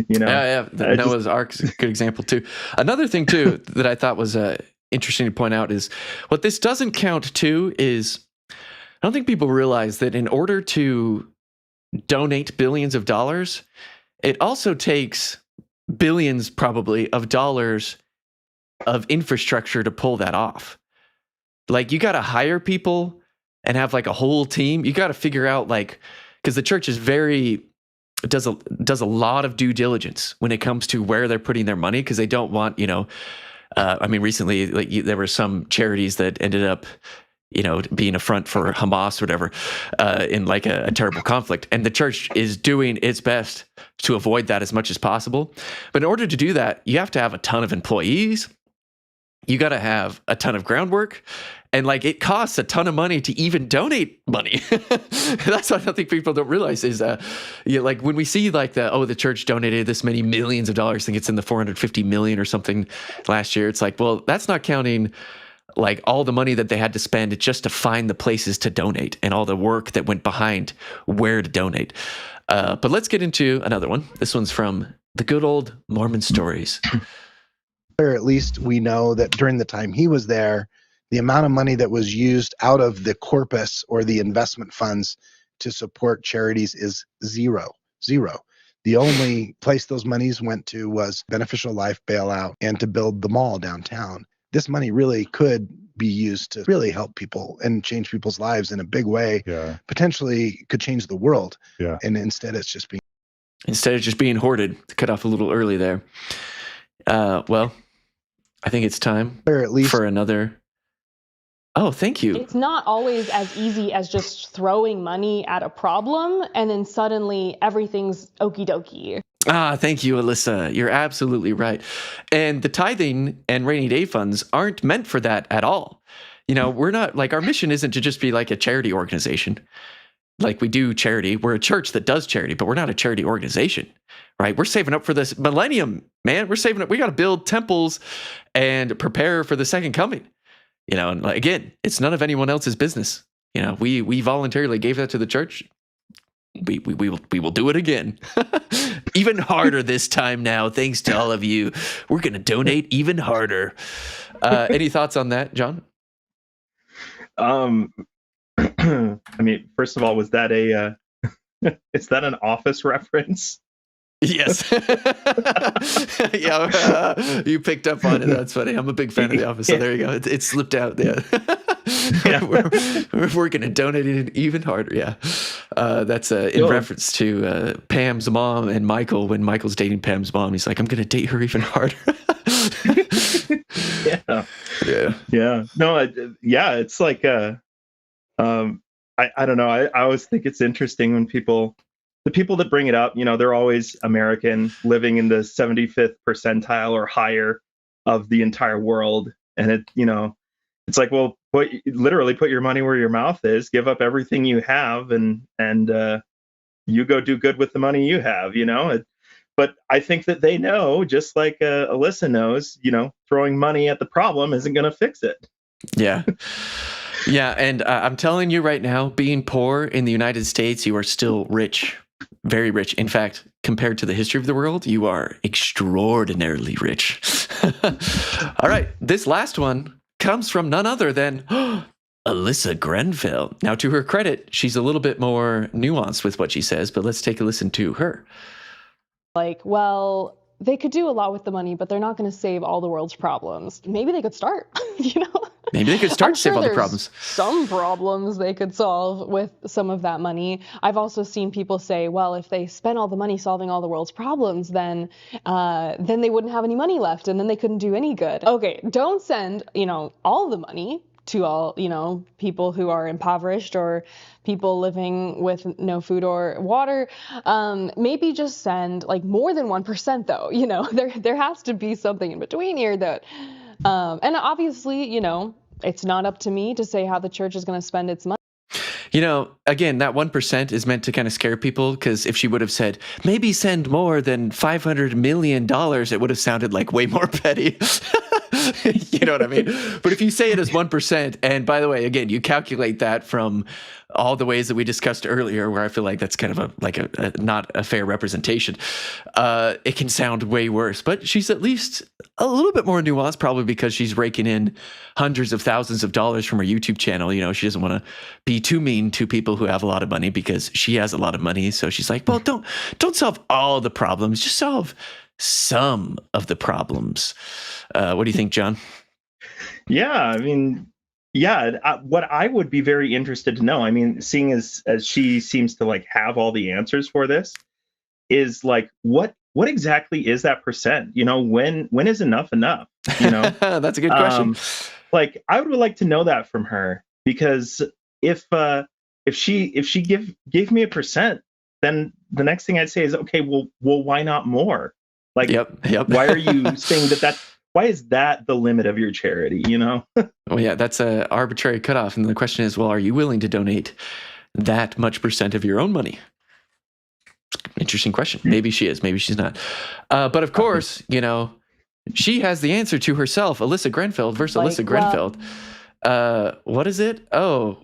Noah's Ark's a good example too. Another thing too that I thought was interesting to point out is what this doesn't count too is I don't think people realize that in order to donate billions of dollars, it also takes billions probably of dollars of infrastructure to pull that off. You got to hire people and have a whole team. You got to figure out because the church is does a lot of due diligence when it comes to where they're putting their money, because they don't want I mean, recently, like there were some charities that ended up, being a front for Hamas or whatever, in like a terrible conflict. And the church is doing its best to avoid that as much as possible. But in order to do that, you have to have a ton of employees. You got to have a ton of groundwork. And like it costs a ton of money to even donate money. That's what I think people don't realize is, like when we see like the church donated this many millions of dollars, I think it's in the 450 million or something last year. It's like, well, that's not counting like all the money that they had to spend just to find the places to donate and all the work that went behind where to donate. But let's get into another one. This one's from the good old Mormon Stories. Or at least we know that during the time he was there, the amount of money that was used out of the corpus or the investment funds to support charities is zero. The only place those monies went to was Beneficial Life bailout and to build the mall downtown. This money really could be used to really help people and change people's lives in a big way. Yeah. Potentially could change the world. Yeah. And instead it's just being hoarded. Cut off a little early there. Well, I think it's time or at least for another. Oh, thank you. It's not always as easy as just throwing money at a problem and then suddenly everything's okie dokie. Thank you, Alyssa. You're absolutely right. And the tithing and rainy day funds aren't meant for that at all. We're not like, our mission isn't to just be like a charity organization. Like we do charity. We're a church that does charity, but we're not a charity organization, right? We're saving up for this millennium, man. We're saving up. We got to build temples and prepare for the second coming. And like, again, it's none of anyone else's business. We voluntarily gave that to the church. We will do it again. Even harder this time now, thanks to all of you. We're going to donate even harder. Any thoughts on that, John? I mean, first of all, was that is that an Office reference? Yes. Yeah, you picked up on it. That's funny. I'm a big fan of The Office, so there you go. It slipped out. Yeah. We're going to donate it even harder. Yeah. That's in reference to Pam's mom and Michael. When Michael's dating Pam's mom, he's like, I'm going to date her even harder. Yeah. No, it's like, I don't know. I always think it's interesting when the people that bring it up, they're always American, living in the 75th percentile or higher of the entire world. And it's like, well, literally put your money where your mouth is, give up everything you have and you go do good with the money you have, But I think that they know, just like Alyssa knows, throwing money at the problem isn't going to fix it. Yeah. Yeah. And I'm telling you right now, being poor in the United States, you are still rich. Very rich. In fact, compared to the history of the world, you are extraordinarily rich. All right. This last one comes from none other than Alyssa Grenfell. Now, to her credit, she's a little bit more nuanced with what she says, but let's take a listen to her. Like, well, they could do a lot with the money, but they're not going to save all the world's problems. Maybe they could start, Maybe they could start to save all the problems. Some problems they could solve with some of that money. I've also seen people say, well, if they spent all the money solving all the world's problems, then they wouldn't have any money left and then they couldn't do any good. Okay, don't send, all the money to all, people who are impoverished or people living with no food or water. Maybe just send like more than 1% though, there has to be something in between here that, and obviously, it's not up to me to say how the church is going to spend its money. Again, that 1% is meant to kind of scare people, because if she would have said, maybe send more than $500 million, it would have sounded like way more petty. You know what I mean? But if you say it as 1%, and by the way, again, you calculate that from all the ways that we discussed earlier, where I feel like that's kind of a not a fair representation, it can sound way worse. But she's at least a little bit more nuanced, probably because she's raking in hundreds of thousands of dollars from her YouTube channel. She doesn't want to be too mean to people who have a lot of money because she has a lot of money. So she's like, well, don't solve all the problems, just solve some of the problems. What do you think, John? Yeah, I mean, what I would be very interested to know, I mean, seeing as she seems to like have all the answers for this, is like what what exactly is that percent? When is enough enough? That's a good question. Like, I would like to know that from her, because if she gave me a percent, then the next thing I'd say is, okay, well, why not more? Like, Yep. Why are you saying that? Why is that the limit of your charity? Well, yeah, that's an arbitrary cutoff. And the question is, well, are you willing to donate that much percent of your own money? Interesting question. Maybe she is, maybe she's not. But of course, she has the answer to herself. Alyssa Grenfell versus Alyssa Grenfell. What is it? Oh,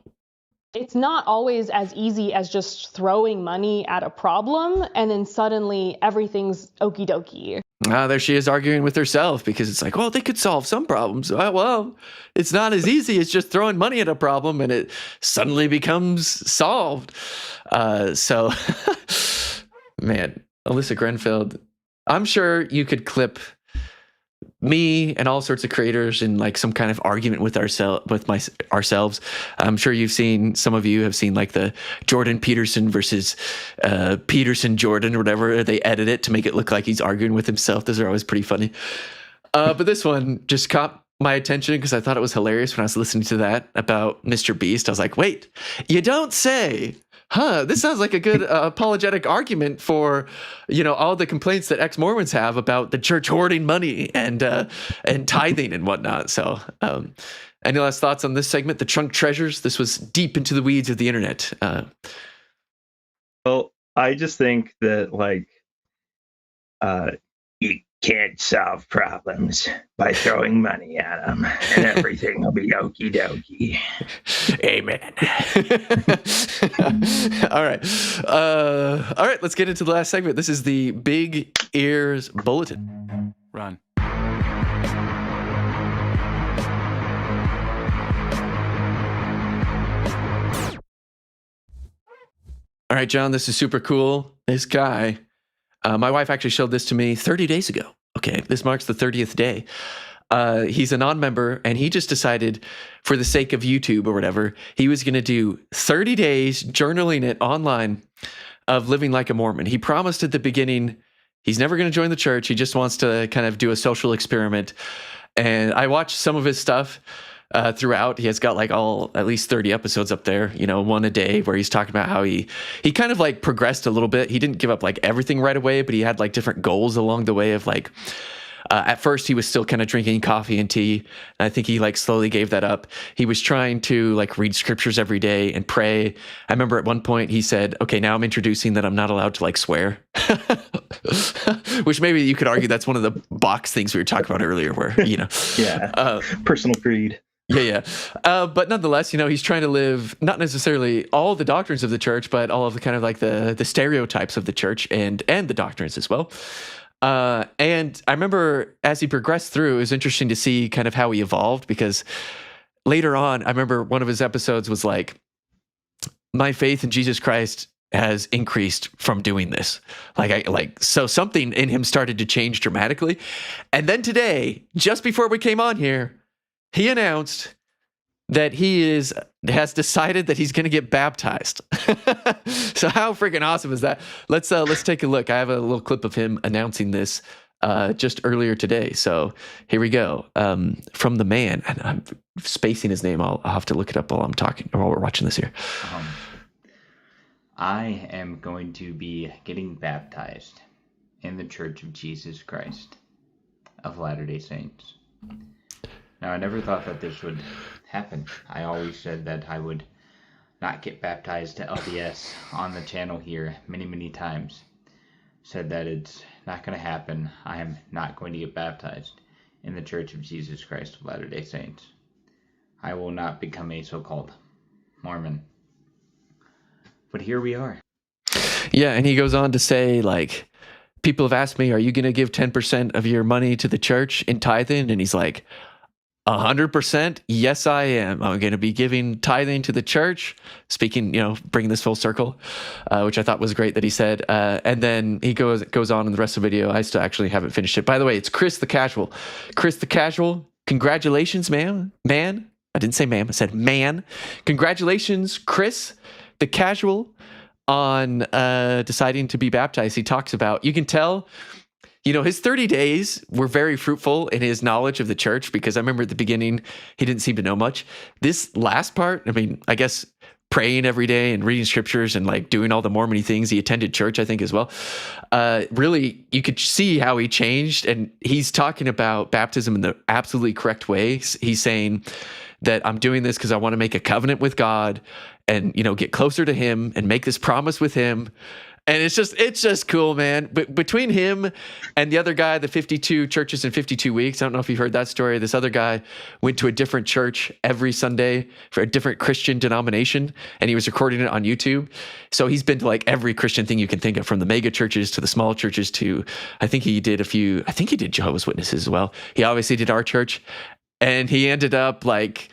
it's not always as easy as just throwing money at a problem and then suddenly everything's okie dokie. There she is arguing with herself, because it's like, well, they could solve some problems. Well, it's not as easy as just throwing money at a problem and it suddenly becomes solved. So, man, Alyssa Grenfell, I'm sure you could clip me and all sorts of creators in like some kind of argument with ourselves. I'm sure some of you have seen like the Jordan Peterson versus Peterson Jordan or whatever. They edit it to make it look like he's arguing with himself. Those are always pretty funny. But this one just caught my attention because I thought it was hilarious when I was listening to that about Mr. Beast. I was like, wait, you don't say. This sounds like a good apologetic argument for, all the complaints that ex-Mormons have about the church hoarding money and tithing and whatnot. So, any last thoughts on this segment, the Trunk Treasures? This was deep into the weeds of the internet. Well, I just think that you can't solve problems by throwing money at them, and everything will be okie dokie. Amen. All right. Let's get into the last segment. This is the Big Ears Bulletin. Run. All right, John, this is super cool. This guy, my wife actually showed this to me 30 days ago. Okay, this marks the 30th day. He's a non-member, and he just decided, for the sake of YouTube or whatever, he was going to do 30 days journaling it online of living like a Mormon. He promised at the beginning he's never going to join the church. He just wants to kind of do a social experiment. And I watched some of his stuff throughout. He has got like at least 30 episodes up there, one a day, where he's talking about how he kind of like progressed a little bit. He didn't give up like everything right away, but he had like different goals along the way of like, at first he was still kind of drinking coffee and tea. And I think he like slowly gave that up. He was trying to like read scriptures every day and pray. I remember at one point he said, okay, now I'm introducing that I'm not allowed to like swear, which maybe you could argue that's one of the box things we were talking about earlier where, yeah, personal creed. Yeah. But nonetheless, he's trying to live not necessarily all the doctrines of the church, but all of the kind of like the stereotypes of the church and the doctrines as well. And I remember as he progressed through, it was interesting to see kind of how he evolved, because later on, I remember one of his episodes was like, my faith in Jesus Christ has increased from doing this. So something in him started to change dramatically. And then today, just before we came on here, he announced that he has decided that he's going to get baptized. So how freaking awesome is that? Let's take a look. I have a little clip of him announcing this just earlier today. So here we go. From the man, and I'm spacing his name. I'll have to look it up while I'm talking or while we're watching this here. I am going to be getting baptized in the Church of Jesus Christ of Latter-day Saints. Now, I never thought that this would happen. I always said that I would not get baptized to LDS on the channel here many, many times. Said that it's not going to happen. I am not going to get baptized in the Church of Jesus Christ of Latter-day Saints. I will not become a so-called Mormon. But here we are. Yeah, and he goes on to say, like, people have asked me, are you going to give 10% of your money to the church in tithing? And he's like, 100%. Yes, I am. I'm going to be giving tithing to the church. Speaking, bringing this full circle, which I thought was great that he said. And then he goes on in the rest of the video. I still actually haven't finished it. By the way, it's Chris the Casual. Chris the Casual, congratulations, man. I didn't say ma'am. I said man. Congratulations, Chris the Casual, on deciding to be baptized. He talks about, you can tell his 30 days were very fruitful in his knowledge of the church, because I remember at the beginning, he didn't seem to know much. This last part, I guess praying every day and reading scriptures and like doing all the Mormon things. He attended church, I think, as well. Really, you could see how he changed. And he's talking about baptism in the absolutely correct way. He's saying that I'm doing this because I want to make a covenant with God and, get closer to him and make this promise with him. And it's just cool, man. But between him and the other guy, the 52 churches in 52 weeks, I don't know if you've heard that story. This other guy went to a different church every Sunday for a different Christian denomination, and he was recording it on YouTube. So he's been to like every Christian thing you can think of, from the mega churches to the small churches to, I think he did Jehovah's Witnesses as well. He obviously did our church, and he ended up like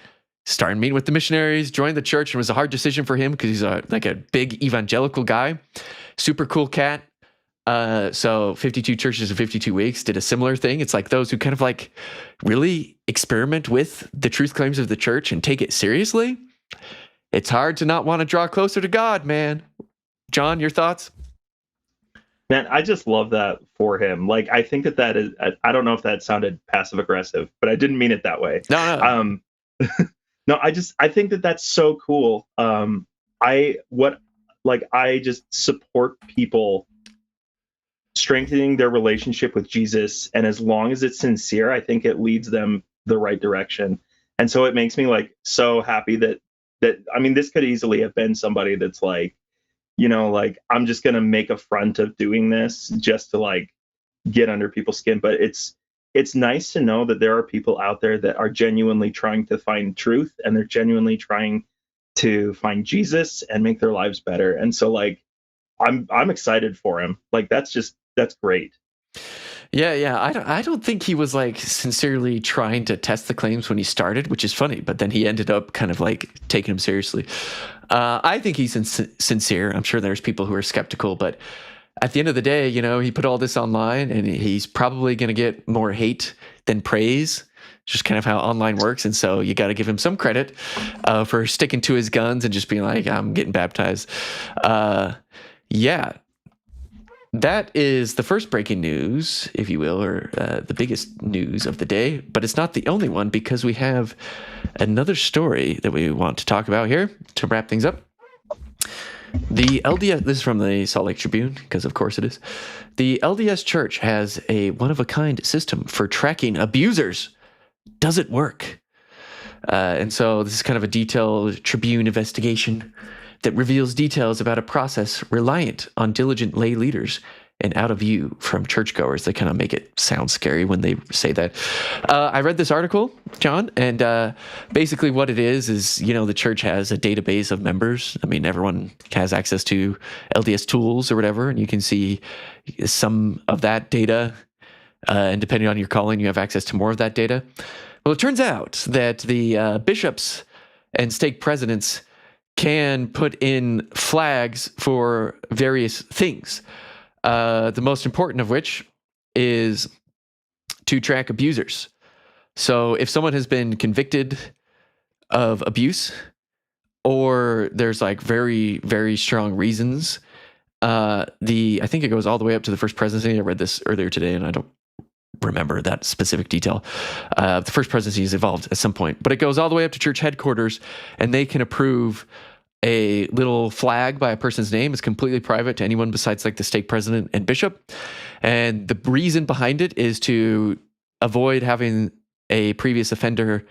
starting meeting with the missionaries, joined the church, and it was a hard decision for him because he's a big evangelical guy. Super cool cat. So 52 churches in 52 weeks did a similar thing. It's like those who kind of like really experiment with the truth claims of the church and take it seriously. It's hard to not want to draw closer to God, man. John, your thoughts? Man, I just love that for him. Like, I think that is, I don't know if that sounded passive aggressive, but I didn't mean it that way. No. No, I think that that's so cool. I just support people strengthening their relationship with Jesus, and as long as it's sincere, I think it leads them the right direction. And so it makes me like so happy that this could easily have been somebody that's like, I'm just gonna make a front of doing this just to like get under people's skin. But it's nice to know that there are people out there that are genuinely trying to find truth, and they're genuinely trying to find Jesus and make their lives better. And so like I'm excited for him. Like that's great. Yeah. I don't think he was like sincerely trying to test the claims when he started, which is funny, but then he ended up kind of like taking them seriously. I think he's sincere. I'm sure there's people who are skeptical, but at the end of the day, he put all this online, and he's probably going to get more hate than praise. Just kind of how online works. And so you got to give him some credit for sticking to his guns and just being like, I'm getting baptized. Yeah. That is the first breaking news, if you will, or the biggest news of the day. But it's not the only one, because we have another story that we want to talk about here to wrap things up. The LDS, this is from the Salt Lake Tribune, because of course it is. The LDS Church has a one-of-a-kind system for tracking abusers. Does it work? And so this is kind of a detailed Tribune investigation that reveals details about a process reliant on diligent lay leaders and out of view from churchgoers. They kind of make it sound scary when they say that. I read this article, John, and basically what it is the church has a database of members. Everyone has access to LDS tools or whatever, and you can see some of that data. And depending on your calling, you have access to more of that data. Well, it turns out that the bishops and stake presidents can put in flags for various things. The most important of which is to track abusers. So if someone has been convicted of abuse, or there's like very, very strong reasons, I think it goes all the way up to the first presidency. I read this earlier today, and I don't remember that specific detail. The first presidency has evolved at some point, but it goes all the way up to church headquarters, and they can approve a little flag by a person's name. Is completely private to anyone besides like the stake president and bishop. And the reason behind it is to avoid having a previous offender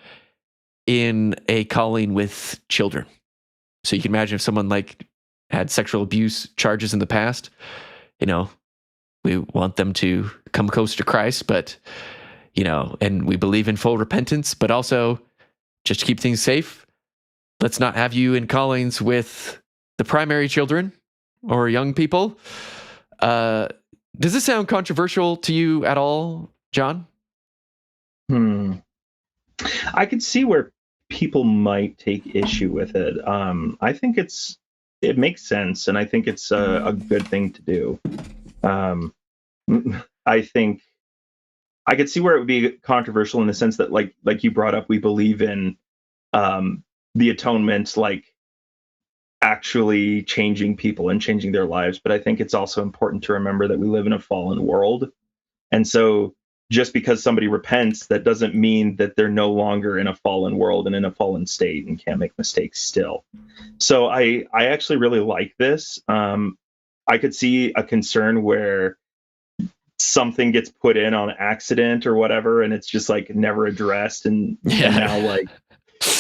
in a calling with children. So you can imagine if someone like had sexual abuse charges in the past, we want them to come close to Christ, but, and we believe in full repentance, but also just to keep things safe, let's not have you in callings with the primary children or young people. Does this sound controversial to you at all, John? I could see where people might take issue with it. I think it makes sense, and I think it's a good thing to do. I think I could see where it would be controversial in the sense that, like you brought up, we believe in the atonement, like actually changing people and changing their lives. But I think it's also important to remember that we live in a fallen world, And so just because somebody repents, that doesn't mean that they're no longer in a fallen world and in a fallen state and can't make mistakes still. So I actually really like this. I could see a concern where something gets put in on accident or whatever, and it's just like never addressed, and now like,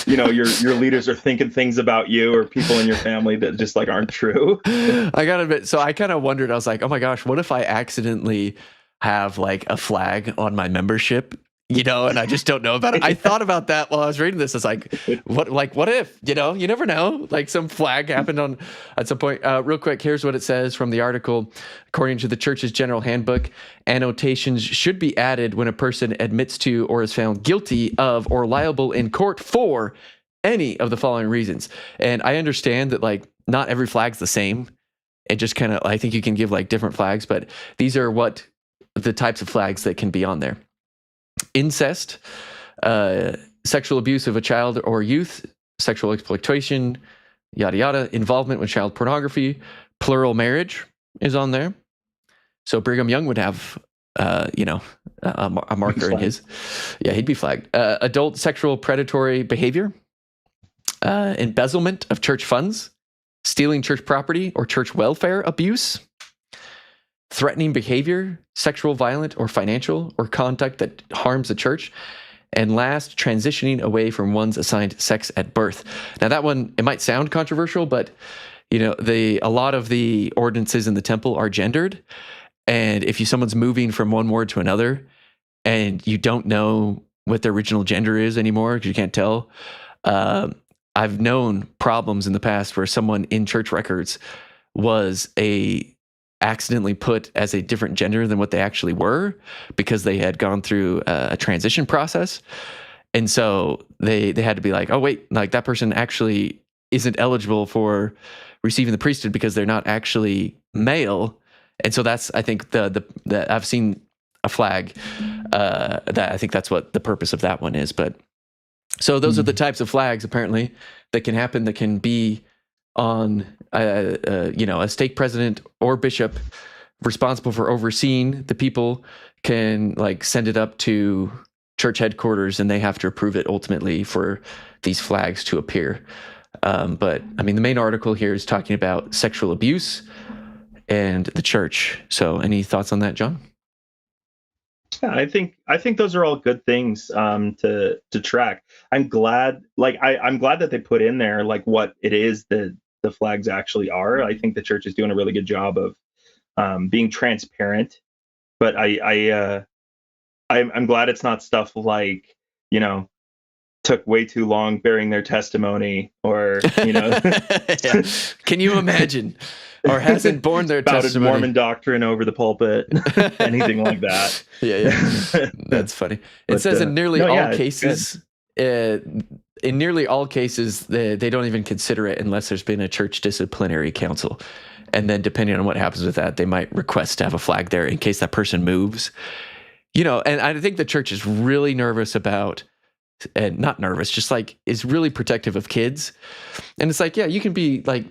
you know, your leaders are thinking things about you or people in your family that just like aren't true. I gotta admit, so I kind of wondered, I was like, oh my gosh, what if I accidentally have like a flag on my membership, you know, and I just don't know about it. I thought about that while I was reading this. It's like, what if, you know, you never know, like some flag happened at some point. Real quick, here's what it says from the article. According to the church's general handbook, annotations should be added when a person admits to or is found guilty of or liable in court for any of the following reasons. And I understand that like not every flag's the same. It just kind of, I think you can give like different flags, but these are what the types of flags that can be on there. Incest, sexual abuse of a child or youth, sexual exploitation, yada yada, involvement with child pornography, plural marriage is on there. So Brigham Young would have, a marker in his. Yeah, he'd be flagged. Adult sexual predatory behavior, embezzlement of church funds, stealing church property or church welfare abuse, threatening behavior, sexual, violent, or financial, or conduct that harms the church. And last, transitioning away from one's assigned sex at birth. Now that one, it might sound controversial, but you know, a lot of the ordinances in the temple are gendered. And if someone's moving from one ward to another and you don't know what their original gender is anymore because you can't tell, I've known problems in the past where someone in church records was accidentally put as a different gender than what they actually were because they had gone through a transition process. And so they had to be like, oh wait, like that person actually isn't eligible for receiving the priesthood because they're not actually male. And so that's, I think the I've seen a flag that I think that's what the purpose of that one is. But so those are the types of flags apparently that can happen, that can be on a stake president or bishop responsible for overseeing the people can like send it up to church headquarters and they have to approve it ultimately for these flags to appear. But I mean, the main article here is talking about sexual abuse and the church. So any thoughts on that, John? Yeah, I think those are all good things to track. I'm glad that they put in there like what it is that the flags actually are. I think the church is doing a really good job of being transparent. But I'm glad it's not stuff like, you know, took way too long bearing their testimony, or you know, yeah. Can you imagine? Or hasn't borne their testimony. Mormon doctrine over the pulpit, anything like that. Yeah. That's funny. It says in nearly all cases, they don't even consider it unless there's been a church disciplinary council. And then depending on what happens with that, they might request to have a flag there in case that person moves. You know, and I think the church is really nervous about, and not nervous, just like is really protective of kids. And it's like, yeah, you can be like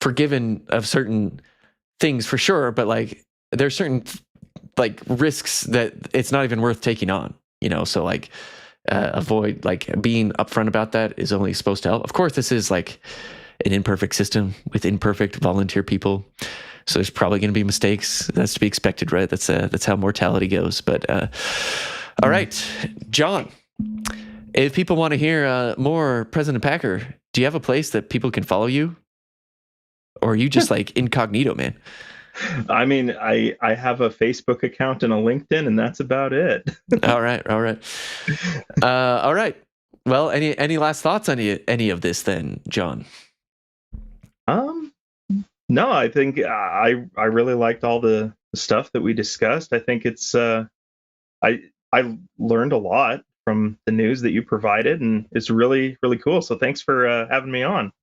forgiven of certain things for sure, but like there's certain like risks that it's not even worth taking on, you know? So like avoid, like being upfront about that is only supposed to help. Of course, this is like an imperfect system with imperfect volunteer people. So there's probably going to be mistakes. That's to be expected, right? That's how mortality goes. But all right, John, if people want to hear more President Packer, do you have a place that people can follow you? Or are you just like incognito, man? I mean, I have a Facebook account and a LinkedIn, and that's about it. All right. All right. Well, any last thoughts on any of this then, John? No, I think I really liked all the stuff that we discussed. I think it's I learned a lot from the news that you provided, and it's really, really cool. So thanks for having me on.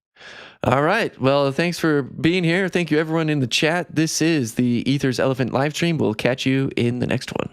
All right. Well, thanks for being here. Thank you, everyone in the chat. This is the Ethers Elephant live stream. We'll catch you in the next one.